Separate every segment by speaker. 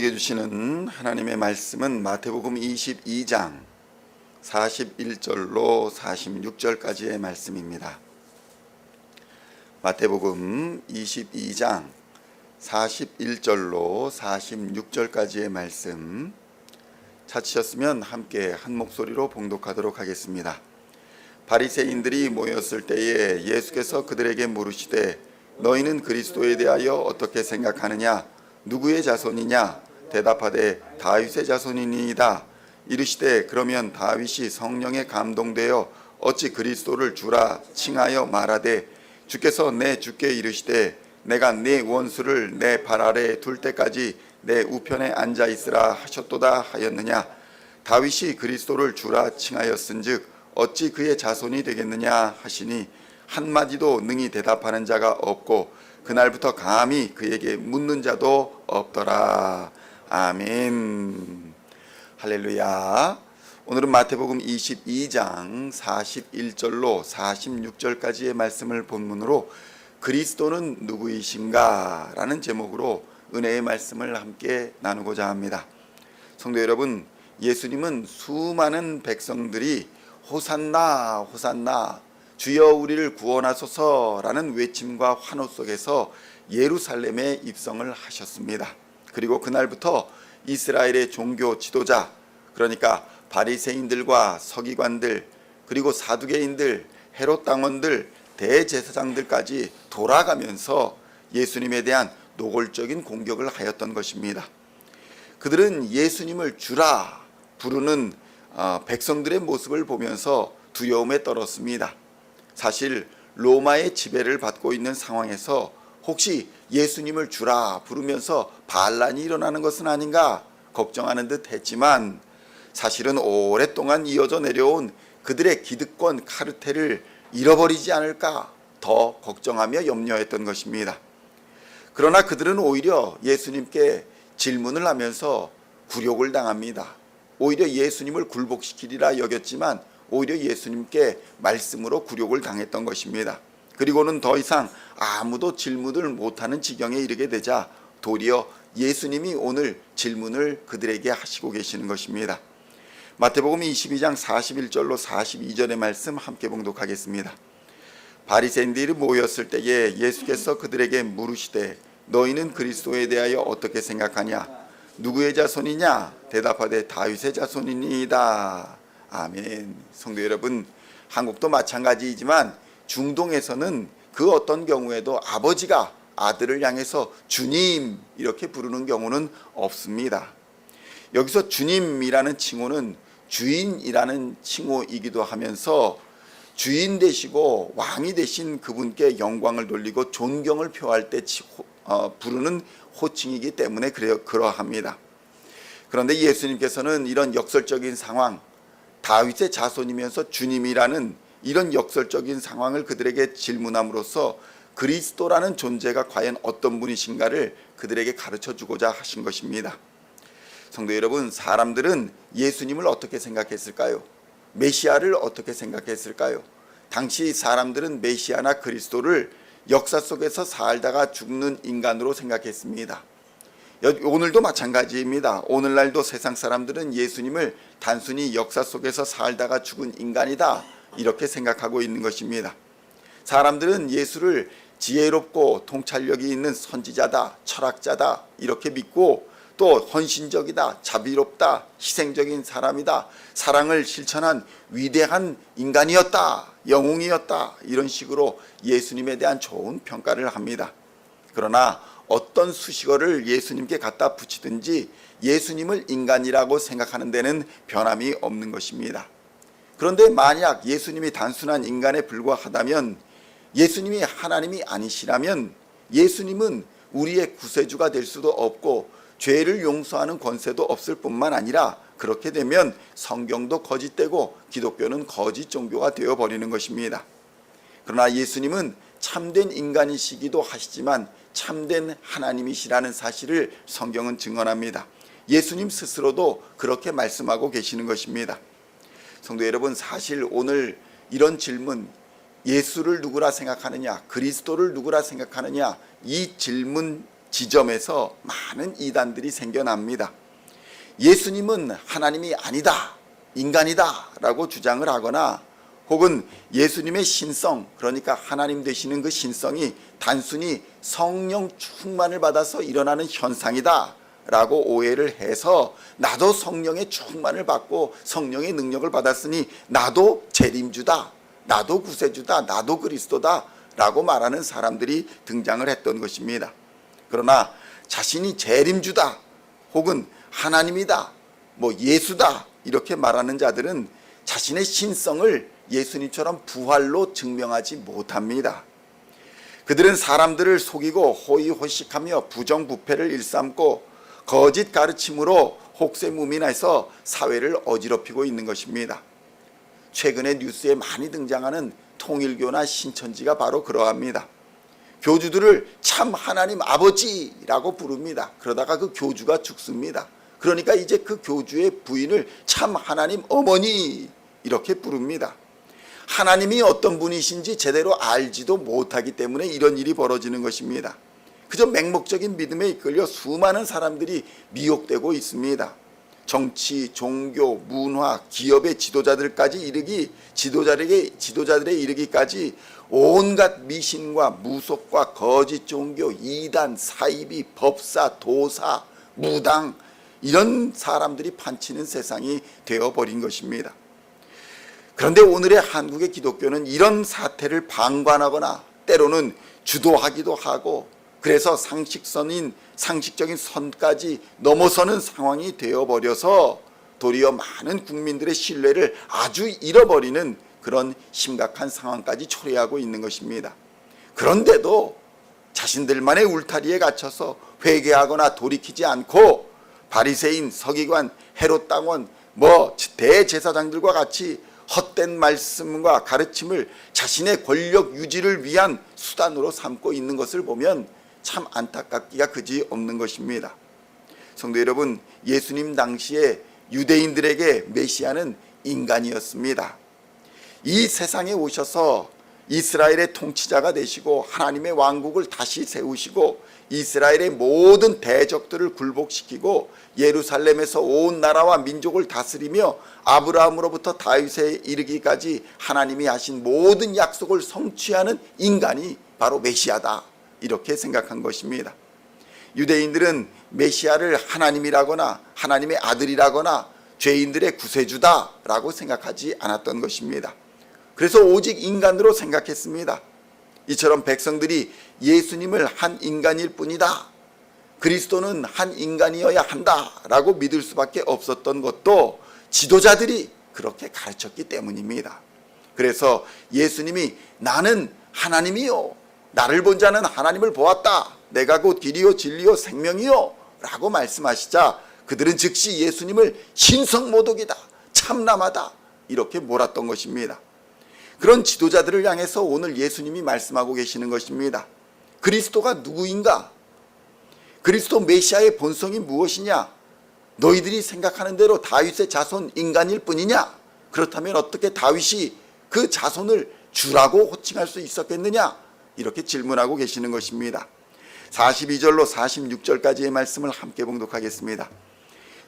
Speaker 1: 우리에게 주시는 하나님의 말씀은 마태복음 22장 41절로 46절까지의 말씀입니다. 마태복음 22장 41절로 46절까지의 말씀 찾으셨으면 함께 한 목소리로 봉독하도록 하겠습니다. 바리새인들이 모였을 때에 예수께서 그들에게 물으시되 너희는 그리스도에 대하여 어떻게 생각하느냐? 누구의 자손이냐? 대답하되 다윗의 자손이니이다. 이르시되 그러면 다윗이 성령에 감동되어 어찌 그리스도를 주라 칭하여 말하되 주께서 내 주께 이르시되 내가 네 원수를 내 발 아래에 둘 때까지 내 우편에 앉아 있으라 하셨도다 하였느냐? 다윗이 그리스도를 주라 칭하였은즉 어찌 그의 자손이 되겠느냐 하시니 한마디도 능히 대답하는 자가 없고 그날부터 감히 그에게 묻는 자도 없더라. 아멘. 할렐루야. 오늘은 마태복음 22장 41절로 46절까지의 말씀을 본문으로 그리스도는 누구이신가? 라는 제목으로 은혜의 말씀을 함께 나누고자 합니다. 성도 여러분, 예수님은 수많은 백성들이 호산나 호산나 주여 우리를 구원하소서라는 외침과 환호 속에서 예루살렘에 입성을 하셨습니다. 그리고 그날부터 이스라엘의 종교 지도자, 그러니까 바리새인들과 서기관들, 그리고 사두개인들, 헤롯 당원들, 대제사장들까지 돌아가면서 예수님에 대한 노골적인 공격을 하였던 것입니다. 그들은 예수님을 주라 부르는 백성들의 모습을 보면서 두려움에 떨었습니다. 사실 로마의 지배를 받고 있는 상황에서 혹시 예수님을 주라 부르면서 반란이 일어나는 것은 아닌가 걱정하는 듯 했지만 사실은 오랫동안 이어져 내려온 그들의 기득권 카르텔을 잃어버리지 않을까 더 걱정하며 염려했던 것입니다. 그러나 그들은 오히려 예수님께 질문을 하면서 굴욕을 당합니다. 오히려 예수님을 굴복시키리라 여겼지만 오히려 예수님께 말씀으로 굴욕을 당했던 것입니다. 그리고는 더 이상 아무도 질문을 못하는 지경에 이르게 되자 도리어 예수님이 오늘 질문을 그들에게 하시고 계시는 것입니다. 마태복음 22장 41절로 42절의 말씀 함께 봉독하겠습니다. 바리새인들이 모였을 때에 예수께서 그들에게 물으시되 너희는 그리스도에 대하여 어떻게 생각하냐? 누구의 자손이냐? 대답하되 다윗의 자손이니이다. 아멘. 성도 여러분, 한국도 마찬가지이지만 중동에서는 그 어떤 경우에도 아버지가 아들을 향해서 주님 이렇게 부르는 경우는 없습니다. 여기서 주님이라는 칭호는 주인이라는 칭호이기도 하면서 주인 되시고 왕이 되신 그분께 영광을 돌리고 존경을 표할 때 부르는 호칭이기 때문에 그러합니다. 그런데 예수님께서는 이런 역설적인 상황, 다윗의 자손이면서 주님이라는 이런 역설적인 상황을 그들에게 질문함으로써 그리스도라는 존재가 과연 어떤 분이신가를 그들에게 가르쳐주고자 하신 것입니다. 성도 여러분, 사람들은 예수님을 어떻게 생각했을까요? 메시아를 어떻게 생각했을까요? 당시 사람들은 메시아나 그리스도를 역사 속에서 살다가 죽는 인간으로 생각했습니다. 오늘도 마찬가지입니다. 오늘날도 세상 사람들은 예수님을 단순히 역사 속에서 살다가 죽은 인간이다 이렇게 생각하고 있는 것입니다. 사람들은 예수를 지혜롭고 통찰력이 있는 선지자다, 철학자다 이렇게 믿고 또 헌신적이다, 자비롭다, 희생적인 사람이다, 사랑을 실천한 위대한 인간이었다, 영웅이었다 이런 식으로 예수님에 대한 좋은 평가를 합니다. 그러나 어떤 수식어를 예수님께 갖다 붙이든지 예수님을 인간이라고 생각하는 데는 변함이 없는 것입니다. 그런데 만약 예수님이 단순한 인간에 불과하다면, 예수님이 하나님이 아니시라면 예수님은 우리의 구세주가 될 수도 없고 죄를 용서하는 권세도 없을 뿐만 아니라 그렇게 되면 성경도 거짓되고 기독교는 거짓 종교가 되어버리는 것입니다. 그러나 예수님은 참된 인간이시기도 하시지만 참된 하나님이시라는 사실을 성경은 증언합니다. 예수님 스스로도 그렇게 말씀하고 계시는 것입니다. 성도 여러분, 사실 오늘 이런 질문, 예수를 누구라 생각하느냐, 그리스도를 누구라 생각하느냐, 이 질문 지점에서 많은 이단들이 생겨납니다. 예수님은 하나님이 아니다, 인간이다 라고 주장을 하거나 혹은 예수님의 신성, 그러니까 하나님 되시는 그 신성이 단순히 성령 충만을 받아서 일어나는 현상이다 라고 오해를 해서 나도 성령의 충만을 받고 성령의 능력을 받았으니 나도 재림주다, 나도 구세주다, 나도 그리스도다 라고 말하는 사람들이 등장을 했던 것입니다. 그러나 자신이 재림주다 혹은 하나님이다, 예수다 이렇게 말하는 자들은 자신의 신성을 예수님처럼 부활로 증명하지 못합니다. 그들은 사람들을 속이고 호의호식하며 부정부패를 일삼고 거짓 가르침으로 혹세무민해서 사회를 어지럽히고 있는 것입니다. 최근에 뉴스에 많이 등장하는 통일교나 신천지가 바로 그러합니다. 교주들을 참 하나님 아버지라고 부릅니다. 그러다가 그 교주가 죽습니다. 그러니까 이제 그 교주의 부인을 참 하나님 어머니 이렇게 부릅니다. 하나님이 어떤 분이신지 제대로 알지도 못하기 때문에 이런 일이 벌어지는 것입니다. 그저 맹목적인 믿음에 이끌려 수많은 사람들이 미혹되고 있습니다. 정치, 종교, 문화, 기업의 지도자들에 이르기까지 온갖 미신과 무속과 거짓 종교, 이단, 사이비, 법사, 도사, 무당 이런 사람들이 판치는 세상이 되어버린 것입니다. 그런데 오늘의 한국의 기독교는 이런 사태를 방관하거나 때로는 주도하기도 하고 그래서 상식적인 선까지 넘어서는 상황이 되어버려서 도리어 많은 국민들의 신뢰를 아주 잃어버리는 그런 심각한 상황까지 초래하고 있는 것입니다. 그런데도 자신들만의 울타리에 갇혀서 회개하거나 돌이키지 않고 바리새인, 서기관, 헤롯 당원, 대제사장들과 같이 헛된 말씀과 가르침을 자신의 권력 유지를 위한 수단으로 삼고 있는 것을 보면 참 안타깝기가 그지 없는 것입니다. 성도 여러분, 예수님 당시에 유대인들에게 메시아는 인간이었습니다. 이 세상에 오셔서 이스라엘의 통치자가 되시고 하나님의 왕국을 다시 세우시고 이스라엘의 모든 대적들을 굴복시키고 예루살렘에서 온 나라와 민족을 다스리며 아브라함으로부터 다윗에 이르기까지 하나님이 하신 모든 약속을 성취하는 인간이 바로 메시아다 이렇게 생각한 것입니다. 유대인들은 메시아를 하나님이라거나 하나님의 아들이라거나 죄인들의 구세주다라고 생각하지 않았던 것입니다. 그래서 오직 인간으로 생각했습니다. 이처럼 백성들이 예수님을 한 인간일 뿐이다, 그리스도는 한 인간이어야 한다라고 믿을 수밖에 없었던 것도 지도자들이 그렇게 가르쳤기 때문입니다. 그래서 예수님이 나는 하나님이요, 나를 본 자는 하나님을 보았다, 내가 곧 길이요 진리요 생명이요 라고 말씀하시자 그들은 즉시 예수님을 신성모독이다, 참남하다 이렇게 몰았던 것입니다. 그런 지도자들을 향해서 오늘 예수님이 말씀하고 계시는 것입니다. 그리스도가 누구인가? 그리스도 메시아의 본성이 무엇이냐? 너희들이 생각하는 대로 다윗의 자손 인간일 뿐이냐? 그렇다면 어떻게 다윗이 그 자손을 주라고 호칭할 수 있었겠느냐? 이렇게 질문하고 계시는 것입니다. 42절로 46절까지의 말씀을 함께 봉독하겠습니다.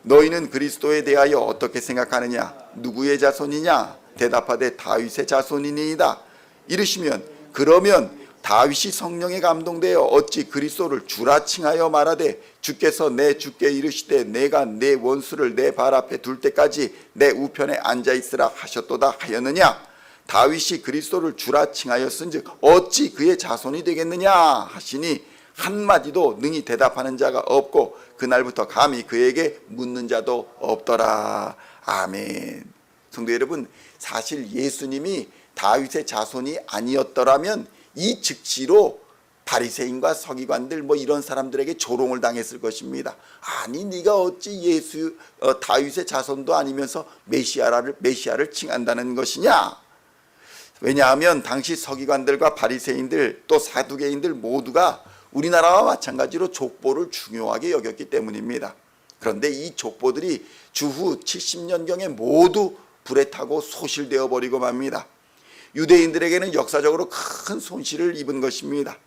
Speaker 1: 너희는 그리스도에 대하여 어떻게 생각하느냐? 누구의 자손이냐? 대답하되 다윗의 자손이니이다. 이르시면 그러면 다윗이 성령에 감동되어 어찌 그리스도를 주라 칭하여 말하되 주께서 내 주께 이르시되 내가 내 원수를 내 발 앞에 둘 때까지 내 우편에 앉아있으라 하셨도다 하였느냐? 다윗이 그리스도를 주라 칭하였은즉 어찌 그의 자손이 되겠느냐 하시니 한마디도 능히 대답하는 자가 없고 그날부터 감히 그에게 묻는 자도 없더라. 아멘. 성도 여러분, 사실 예수님이 다윗의 자손이 아니었더라면 이 즉시로 바리새인과 서기관들 이런 사람들에게 조롱을 당했을 것입니다. 아니 네가 어찌 다윗의 자손도 아니면서 메시아를 칭한다는 것이냐? 왜냐하면 당시 서기관들과 바리새인들 또 사두개인들 모두가 우리나라와 마찬가지로 족보를 중요하게 여겼기 때문입니다. 그런데 이 족보들이 주후 70년경에 모두 불에 타고 소실되어 버리고 맙니다. 유대인들에게는 역사적으로 큰 손실을 입은 것입니다.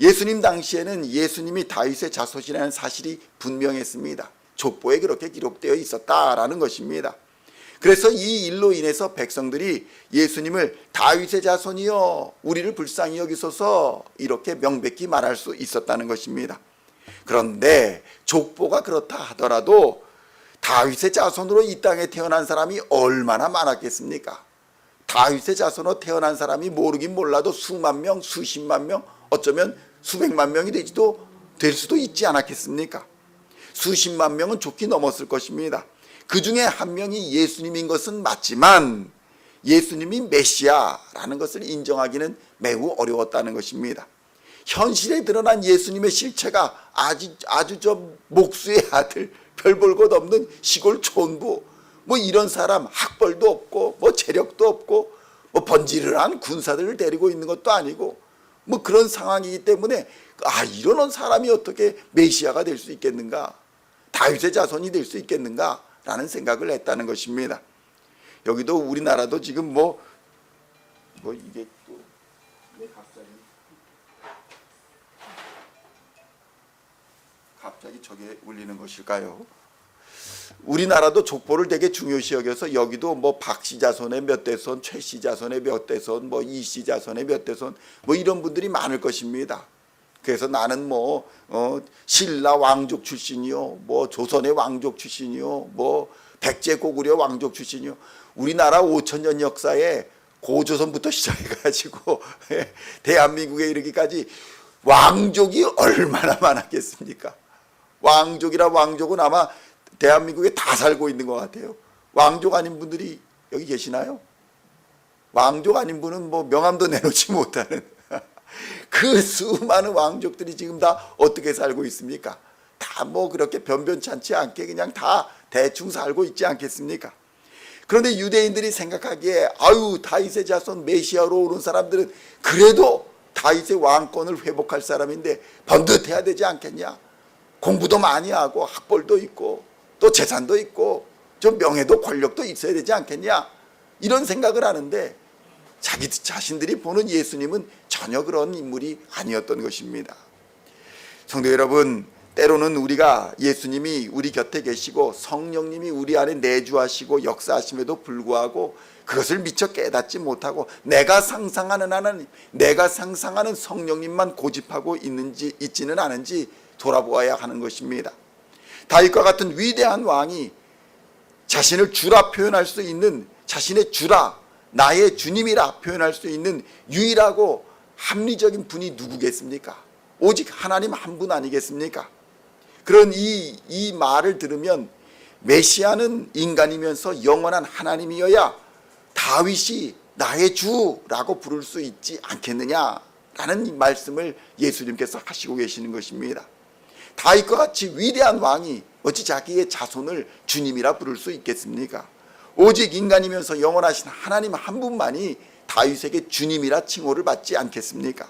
Speaker 1: 예수님 당시에는 예수님이 다윗의 자손이라는 사실이 분명했습니다. 족보에 그렇게 기록되어 있었다라는 것입니다. 그래서 이 일로 인해서 백성들이 예수님을 다윗의 자손이여 우리를 불쌍히 여기소서 이렇게 명백히 말할 수 있었다는 것입니다. 그런데 족보가 그렇다 하더라도 다윗의 자손으로 이 땅에 태어난 사람이 얼마나 많았겠습니까? 다윗의 자손으로 태어난 사람이 모르긴 몰라도 수만 명, 수십만 명, 어쩌면 수백만 명이 될 수도 있지 않았겠습니까? 수십만 명은 좋게 넘었을 것입니다. 그 중에 한 명이 예수님인 것은 맞지만 예수님이 메시아라는 것을 인정하기는 매우 어려웠다는 것입니다. 현실에 드러난 예수님의 실체가 아주 저 목수의 아들, 별 볼 것 없는 시골 촌부, 뭐 이런 사람, 학벌도 없고 뭐 재력도 없고 뭐 번지르르한 군사들을 데리고 있는 것도 아니고 뭐 그런 상황이기 때문에 이런 사람이 어떻게 메시아가 될 수 있겠는가, 다윗의 자손이 될 수 있겠는가 라는 생각을 했다는 것입니다. 여기도 우리나라도 지금 뭐 이게 또 갑자기 저게 울리는 것일까요? 우리나라도 족보를 되게 중요시 여겨서 여기도 뭐 박씨 자손의 몇 대손, 최씨 자손의 몇 대손, 뭐 이씨 자손의 몇 대손, 뭐 이런 분들이 많을 것입니다. 그래서 나는 뭐 신라 왕족 출신이요, 뭐 조선의 왕족 출신이요, 뭐 백제 고구려 왕족 출신이요. 우리나라 5,000년 역사에 고조선부터 시작해가지고 대한민국에 이르기까지 왕족이 얼마나 많았겠습니까? 왕족이라 왕족은 아마 대한민국에 다 살고 있는 것 같아요. 왕족 아닌 분들이 여기 계시나요? 왕족 아닌 분은 뭐 명함도 내놓지 못하는 그 수많은 왕족들이 지금 다 어떻게 살고 있습니까? 다 뭐 그렇게 변변찮지 않게 그냥 다 대충 살고 있지 않겠습니까? 그런데 유대인들이 생각하기에 다윗의 자손 메시아로 오는 사람들은 그래도 다윗의 왕권을 회복할 사람인데 번듯해야 되지 않겠냐? 공부도 많이 하고 학벌도 있고 또 재산도 있고 좀 명예도 권력도 있어야 되지 않겠냐? 이런 생각을 하는데 자기 자신들이 보는 예수님은 전혀 그런 인물이 아니었던 것입니다. 성도 여러분, 때로는 우리가 예수님이 우리 곁에 계시고 성령님이 우리 안에 내주하시고 역사하심에도 불구하고 그것을 미처 깨닫지 못하고 내가 상상하는 하나님, 내가 상상하는 성령님만 고집하고 있지는 않은지 돌아보아야 하는 것입니다. 다윗과 같은 위대한 왕이 자신을 주라 표현할 수 있는, 자신의 주라, 나의 주님이라 표현할 수 있는 유일하고 합리적인 분이 누구겠습니까? 오직 하나님 한 분 아니겠습니까? 그런 이 말을 들으면 메시아는 인간이면서 영원한 하나님이어야 다윗이 나의 주라고 부를 수 있지 않겠느냐라는 말씀을 예수님께서 하시고 계시는 것입니다. 다윗과 같이 위대한 왕이 어찌 자기의 자손을 주님이라 부를 수 있겠습니까? 오직 인간이면서 영원하신 하나님 한 분만이 다윗에게 주님이라 칭호를 받지 않겠습니까?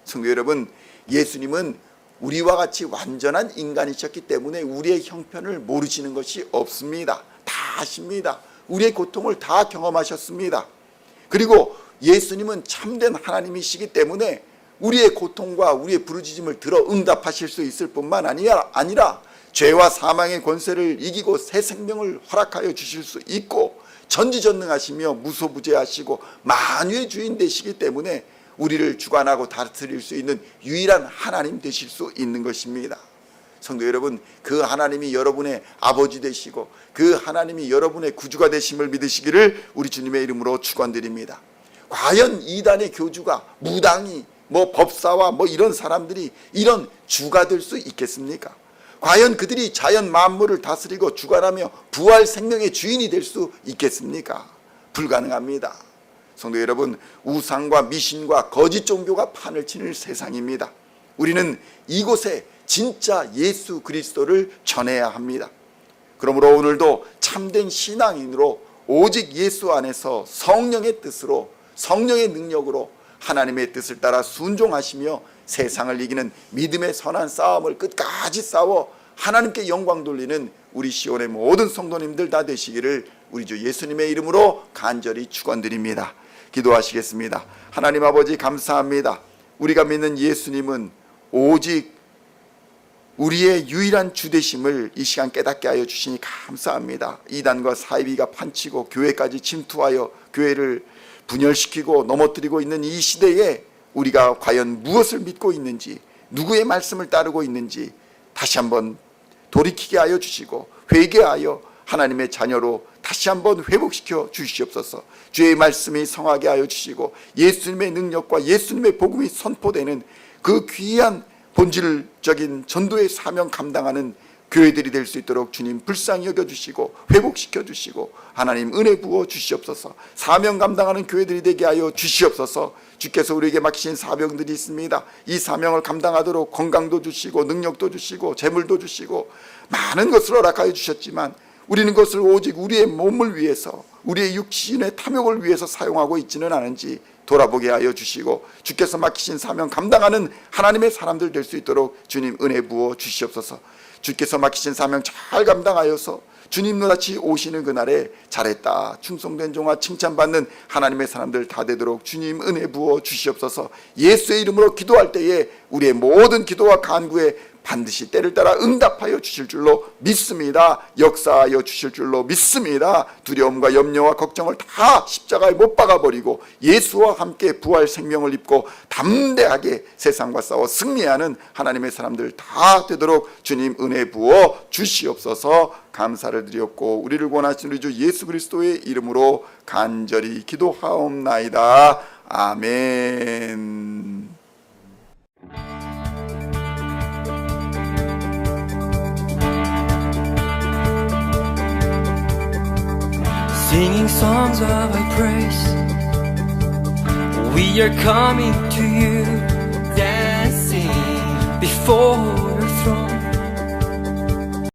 Speaker 1: 성도 여러분, 예수님은 우리와 같이 완전한 인간이셨기 때문에 우리의 형편을 모르시는 것이 없습니다. 다 아십니다. 우리의 고통을 다 경험하셨습니다. 그리고 예수님은 참된 하나님이시기 때문에 우리의 고통과 우리의 부르짖음을 들어 응답하실 수 있을 뿐만 아니라 죄와 사망의 권세를 이기고 새 생명을 허락하여 주실 수 있고 전지전능하시며 무소부재하시고 만유의 주인 되시기 때문에 우리를 주관하고 다스릴 수 있는 유일한 하나님 되실 수 있는 것입니다. 성도 여러분, 그 하나님이 여러분의 아버지 되시고 그 하나님이 여러분의 구주가 되심을 믿으시기를 우리 주님의 이름으로 축원드립니다. 과연 이단의 교주가 무당이 법사와 이런 사람들이 이런 주가 될 수 있겠습니까? 과연 그들이 자연 만물을 다스리고 주관하며 부활 생명의 주인이 될 수 있겠습니까? 불가능합니다. 성도 여러분, 우상과 미신과 거짓 종교가 판을 치는 세상입니다. 우리는 이곳에 진짜 예수 그리스도를 전해야 합니다. 그러므로 오늘도 참된 신앙인으로 오직 예수 안에서 성령의 뜻으로, 성령의 능력으로 하나님의 뜻을 따라 순종하시며 세상을 이기는 믿음의 선한 싸움을 끝까지 싸워 하나님께 영광 돌리는 우리 시온의 모든 성도님들 다 되시기를 우리 주 예수님의 이름으로 간절히 축원드립니다. 기도하시겠습니다. 하나님 아버지, 감사합니다. 우리가 믿는 예수님은 오직 우리의 유일한 주되심을 이 시간 깨닫게 하여 주시니 감사합니다. 이단과 사이비가 판치고 교회까지 침투하여 교회를 분열시키고 넘어뜨리고 있는 이 시대에 우리가 과연 무엇을 믿고 있는지, 누구의 말씀을 따르고 있는지 다시 한번 돌이키게 하여 주시고 회개하여 하나님의 자녀로 다시 한번 회복시켜 주시옵소서. 주의 말씀이 성하게 하여 주시고 예수님의 능력과 예수님의 복음이 선포되는 그 귀한 본질적인 전도의 사명 감당하는 교회들이 될 수 있도록 주님 불쌍히 여겨주시고 회복시켜 주시고 하나님 은혜 부어 주시옵소서. 사명 감당하는 교회들이 되게 하여 주시옵소서. 주께서 우리에게 맡기신 사명들이 있습니다. 이 사명을 감당하도록 건강도 주시고 능력도 주시고 재물도 주시고 많은 것을 허락하여 주셨지만 우리는 그것을 오직 우리의 몸을 위해서, 우리의 육신의 탐욕을 위해서 사용하고 있지는 않은지 돌아보게 하여 주시고 주께서 맡기신 사명 감당하는 하나님의 사람들 될 수 있도록 주님 은혜 부어 주시옵소서. 주께서 맡기신 사명 잘 감당하여서 주님 노같이 오시는 그날에 잘했다, 충성된 종아 칭찬받는 하나님의 사람들 다 되도록 주님 은혜 부어 주시옵소서. 예수의 이름으로 기도할 때에 우리의 모든 기도와 간구에 반드시 때를 따라 응답하여 주실 줄로 믿습니다. 역사하여 주실 줄로 믿습니다. 두려움과 염려와 걱정을 다 십자가에 못 박아버리고 예수와 함께 부활 생명을 입고 담대하게 세상과 싸워 승리하는 하나님의 사람들 다 되도록 주님 은혜 부어 주시옵소서. 감사를 드렸고 우리를 구원하신 우리 주 예수 그리스도의 이름으로 간절히 기도하옵나이다. 아멘.
Speaker 2: Singing songs of thy praise, we are coming to you.